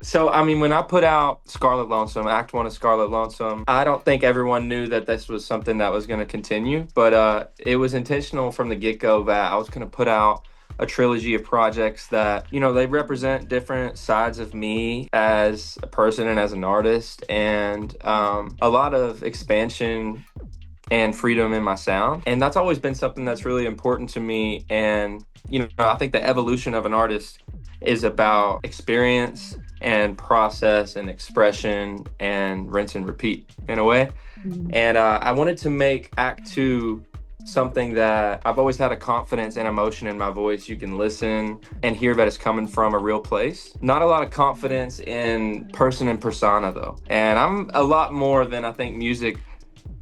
So, I mean, when I put out Scarlet Lonesome, Act One of Scarlet Lonesome, I don't think everyone knew that this was something that was going to continue, but it was intentional from the get go that I was going to put out a trilogy of projects that, they represent different sides of me as a person and as an artist, and a lot of expansion and freedom in my sound. And that's always been something that's really important to me. And, I think the evolution of an artist is about experience and process and expression and rinse and repeat in a way. And I wanted to make Act Two something that I've always had a confidence and emotion in my voice. You can listen and hear that it's coming from a real place. Not a lot of confidence in person and persona though. And I'm a lot more than I think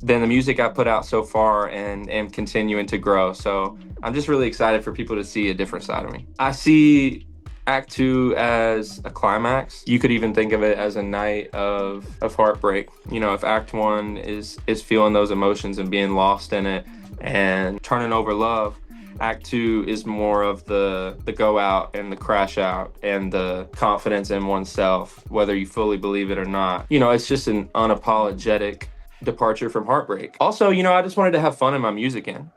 than the music I put out so far, and am continuing to grow. So I'm just really excited for people to see a different side of me. I see Act Two as a climax. You could even think of it as a night of heartbreak. If Act One is feeling those emotions and being lost in it and turning over love, Act Two is more of the go out and the crash out and the confidence in oneself, whether you fully believe it or not. It's just an unapologetic departure from heartbreak. Also, I just wanted to have fun in my music again.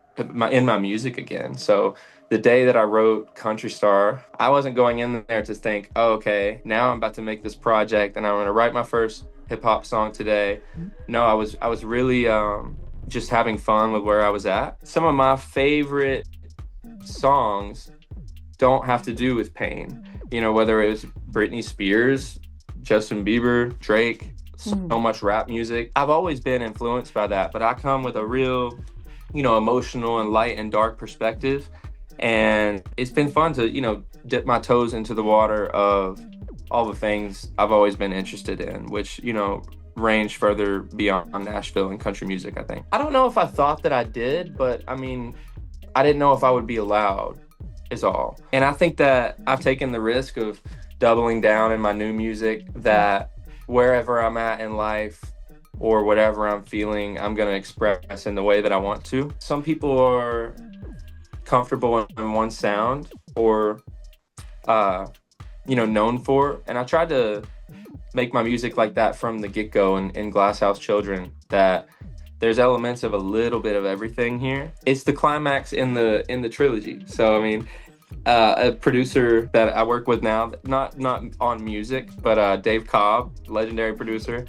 So the day that I wrote Country Star, I wasn't going in there to think, oh, okay, now I'm about to make this project and I'm going to write my first hip hop song today. No, I was really just having fun with where I was at. Some of my favorite songs don't have to do with pain. Whether it was Britney Spears, Justin Bieber, Drake, so much rap music. I've always been influenced by that, but I come with a real, emotional and light and dark perspective. And it's been fun to, dip my toes into the water of all the things I've always been interested in, which, range further beyond Nashville and country music, I think. I don't know if I thought that I did, but I mean, I didn't know if I would be allowed, is all. And I think that I've taken the risk of doubling down in my new music, that wherever I'm at in life or whatever I'm feeling, I'm going to express in the way that I want to. Some people are comfortable in one sound or, known for. And I tried to make my music like that from the get-go in Glass House Children, that there's elements of a little bit of everything here. It's the climax in the trilogy. So, I mean, a producer that I work with now, not on music, but Dave Cobb, legendary producer,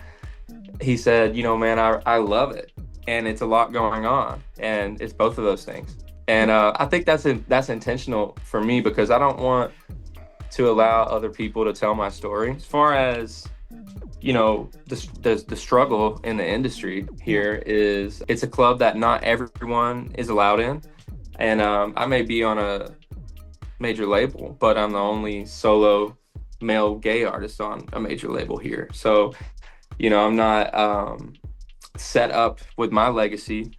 he said, man, I love it, and it's a lot going on, and it's both of those things. And I think that's intentional for me, because I don't want to allow other people to tell my story. As far as the struggle in the industry here is, it's a club that not everyone is allowed in, and I may be on a major label, but I'm the only solo male gay artist on a major label here. So, I'm not set up with my legacy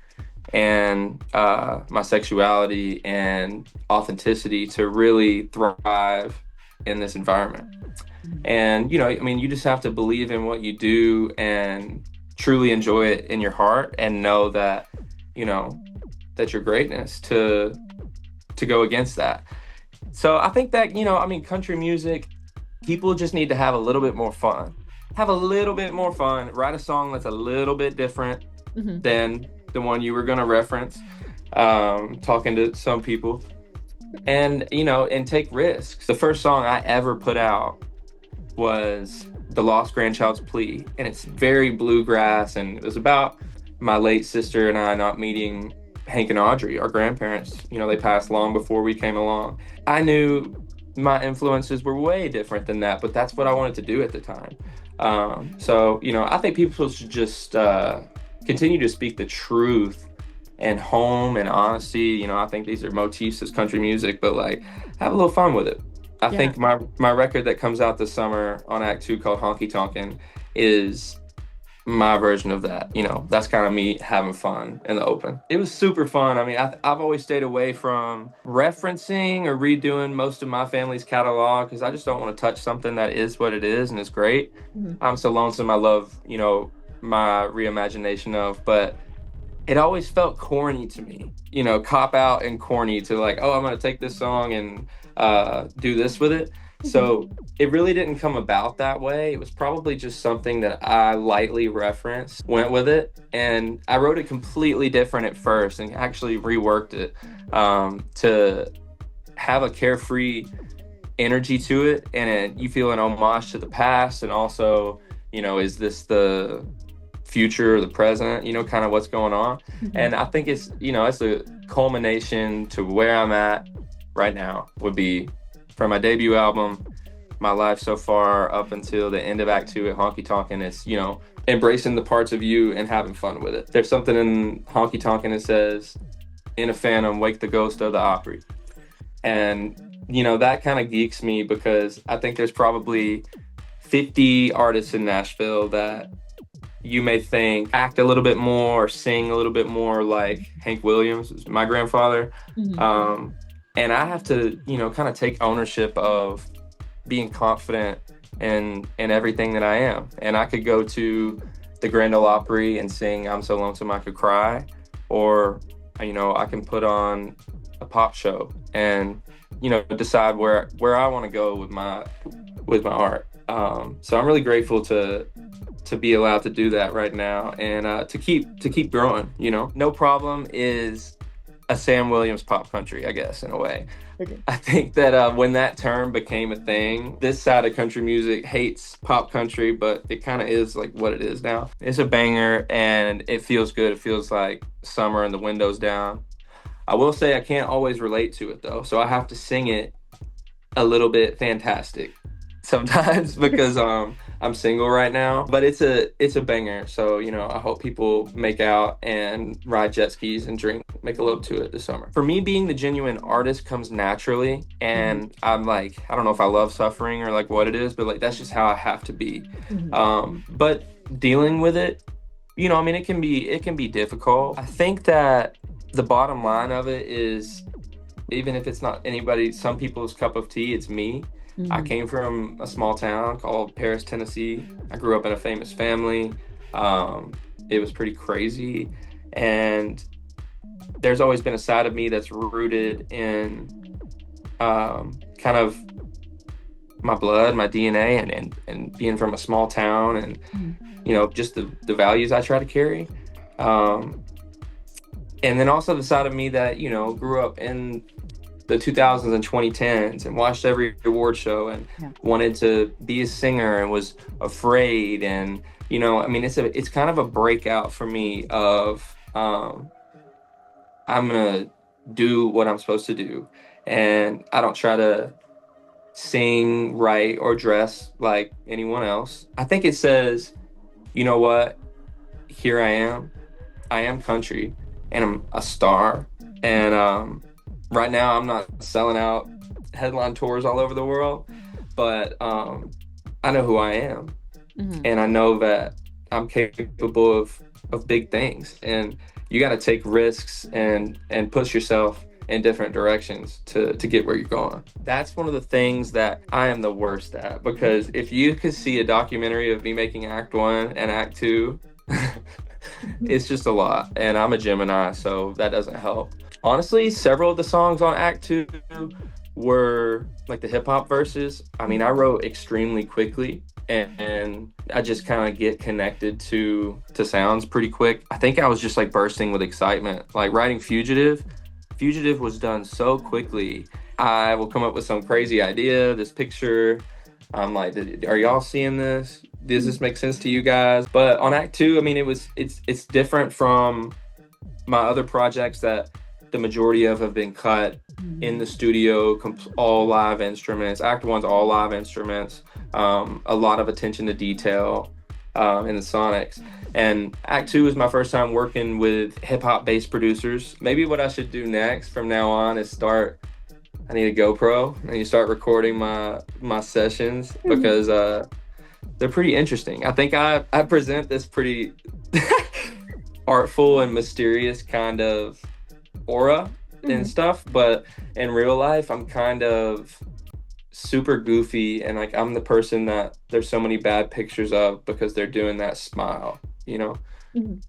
and my sexuality and authenticity to really thrive in this environment. And, you just have to believe in what you do and truly enjoy it in your heart, and know that, that your greatness to go against that. So I think that, country music, people just need to have a little bit more fun. Write a song that's a little bit different than the one you were going to reference, talking to some people, and, and take risks. The first song I ever put out was The Lost Grandchild's Plea, and it's very bluegrass, and it was about my late sister and I not meeting Hank and Audrey, our grandparents. They passed long before we came along. I knew my influences were way different than that, but that's what I wanted to do at the time. So, I think people should just continue to speak the truth and home and honesty. I think these are motifs as country music, but have a little fun with it. I think my record that comes out this summer on Act Two, called Honky-Tonk, is my version of that. That's kind of me having fun in the open. It was super fun. I mean, I've always stayed away from referencing or redoing most of my family's catalog, because I just don't want to touch something that is what it is and is great. I'm So Lonesome, I love, my reimagination of, but it always felt corny to me, cop out and corny to I'm going to take this song and do this with it. Mhm. So it really didn't come about that way. It was probably just something that I lightly referenced, went with it, and I wrote it completely different at first and actually reworked it to have a carefree energy to it, and you feel an homage to the past, and also, is this the future or the present, kind of what's going on. Mhm. And I think it's a culmination to where I'm at right now, would be from my debut album, my life so far up until the end of Act Two at Honky Tonk, and it's, embracing the parts of you and having fun with it. There's something in Honky Tonk and it says, "In a phantom, wake the ghost of the Opry." And, that kind of geeks me because I think there's probably 50 artists in Nashville that you may think act a little bit more or sing a little bit more like Hank Williams, my grandfather. Mhm. Um, and I have to, kind of take ownership of being confident in everything that I am. And I could go to the Grand Ole Opry and sing "I'm So Lonesome I Could Cry," or, I can put on a pop show and, decide where I want to go with my art. So I'm really grateful to be allowed to do that right now, and to keep growing. No Problem is a Sam Williams pop country, I guess, in a way. Okay. I think that when that term became a thing, this side of country music hates pop country, but it kind of is like what it is now. It's a banger and it feels good. It feels like summer and the windows down. I will say I can't always relate to it though, so I have to sing it a little bit fantastic sometimes because I'm single right now, but it's a banger. So, I hope people make out and ride jet skis and drink, make a love to it this summer. For me, being the genuine artist comes naturally, Mhm. and I'm like, I don't know if I love suffering or like what it is, but like that's just how I have to be. Mhm. But dealing with it, I mean, it can be difficult. I think that the bottom line of it is, even if it's not anybody, some people's cup of tea, it's me. I Mhm. came from a small town called Paris, Tennessee. I grew up in a famous family. Um, it was pretty crazy. And there's always been a side of me that's rooted in kind of my blood, my DNA, and being from a small town, and, Mhm. just the values I try to carry. Um, and then also the side of me that, grew up in the 2000s and 2010s and watched every award show and Yeah. wanted to be a singer and was afraid. And, I mean, it's kind of a breakout for me of, I'm gonna do what I'm supposed to do, and I don't try to sing, write, or dress like anyone else. I think it says, you know what, here I am country, and I'm a star. And right now, I'm not selling out headline tours all over the world, but I know who I am, Mhm. and I know that I'm capable of big things. And you got to take risks and push yourself in different directions to get where you're going. That's one of the things that I am the worst at, because if you could see a documentary of me making Act One and Act Two, it's just a lot. And I'm a Gemini, so that doesn't help. Honestly, several of the songs on Act Two were like the hip hop verses. I mean, I wrote extremely quickly, and I just kind of get connected to sounds pretty quick. I think I was just like bursting with excitement. Like writing Fugitive was done so quickly. I will come up with some crazy idea, this picture. I'm like, are y'all seeing this? Does this Mhm. make sense to you guys? But on Act Two, I mean, it's different from my other projects that the majority of have been cut in Mhm. the studio, all live instruments. Act One's all live instruments, a lot of attention to detail in the sonics. And Act Two is my first time working with hip hop based producers. Maybe what I should do next from now on is start. I need a GoPro and you start recording my sessions, Mhm. because they're pretty interesting. I think I present this pretty artful and mysterious kind of aura and Mhm. stuff, but in real life, I'm kind of super goofy, and like I'm the person that there's so many bad pictures of because they're doing that smile, you know? Mhm.